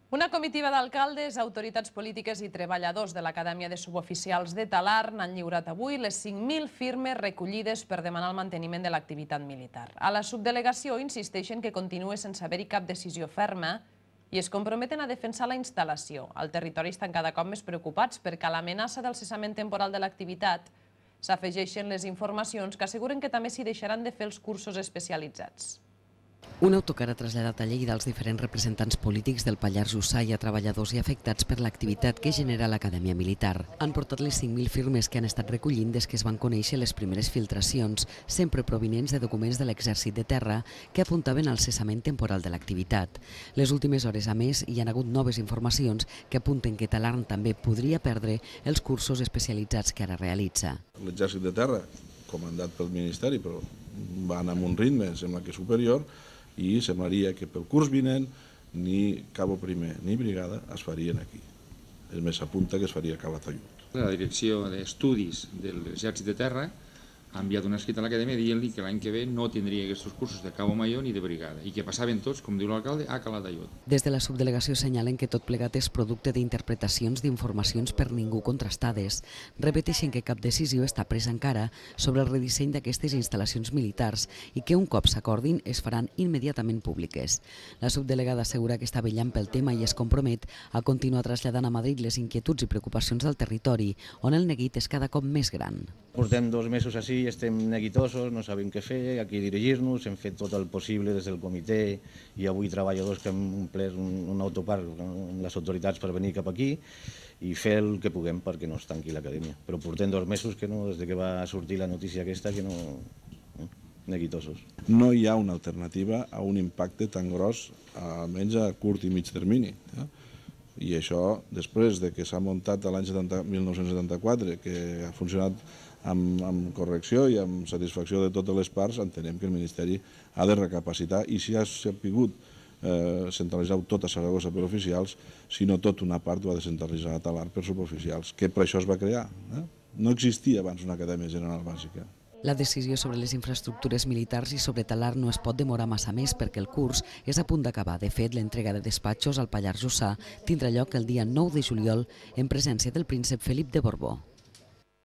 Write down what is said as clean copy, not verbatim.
Una comitiva d'alcaldes, autoritats polítiques i treballadors de l'Acadèmia de Suboficials de Talarn han lliurat avui les 5.000 firmes recollides per demanar el manteniment de l'activitat militar. A la subdelegació insisteixen que continua sense haver-hi cap decisió ferma i es comprometen a defensar la instal·lació. Al territori estan cada cop més preocupats perquè a l'amenaça del cessament temporal de l'activitat s'afegeixen les informacions que asseguren que també s'hi deixaran de fer els cursos especialitzats. Un autocar ha traslladat a Lleida els diferents representants polítics del Pallars Jussà i a treballadors i afectats per l'activitat que genera l'Acadèmia Militar. Han portat les 5.000 firmes que han estat recollint des que es van conèixer les primeres filtracions, sempre provinents de documents de l'Exèrcit de Terra que apuntaven al cessament temporal de l'activitat. Les últimes hores, a més, hi han hagut noves informacions que apunten que Talarn també podria perdre els cursos especialitzats que ara realitza. L'Exèrcit de Terra, comandat pel Ministeri, però van amb un ritme, sembla que superior, i semblaria que pel curs vinent ni cabo primer ni brigada es farien aquí. És més, s'apunta que es faria a Calatayud. La Direcció d'Estudis de l'Exèrcit de Terra ha enviat un escrit a l'Acadèmia dient-li que l'any que ve no tindria aquests cursos de cabo major ni de brigada i que passaven tots, com diu l'alcalde, a Calatayud. Des de la subdelegació senyalen que tot plegat és producte d'interpretacions d'informacions per ningú contrastades. Repeteixen que cap decisió està presa encara sobre el redisseny d'aquestes instal·lacions militars i que un cop s'acordin es faran immediatament públiques. La subdelegada assegura que està vetllant pel tema i es compromet a continuar traslladant a Madrid les inquietuds i preocupacions del territori, on el neguit és cada cop més gran. Portem 2 mesos així, estem neguitosos, no sabem què fer, a qui dirigir-nos, hem fet tot el possible des del comitè i avui treballadors que hem omplert un autoparc amb les autoritats per venir cap aquí i fer el que puguem perquè no es tanqui l'acadèmia. Però portem 2 mesos que no, des que va sortir la notícia aquesta, que no... neguitosos. No hi ha una alternativa a un impacte tan gros, almenys a curt i mig termini. I això, després de que s'ha muntat l'any 1974, que ha funcionat amb correcció i amb satisfacció de totes les parts, entenem que el Ministeri ha de recapacitar i si ha sabut centralitzar tot a Saragossa per oficials, si no tot una part ho ha de centralitzar a Talarn per suboficials, que per això es va crear. No existia abans una acadèmia general bàsica. La decisió sobre les infraestructures militars i sobre Talarn no es pot demorar massa més perquè el curs és a punt d'acabar. De fet, l'entrega de despatxos al Pallars Jussà tindrà lloc el dia 9 de juliol en presència del príncep Felip de Borbó.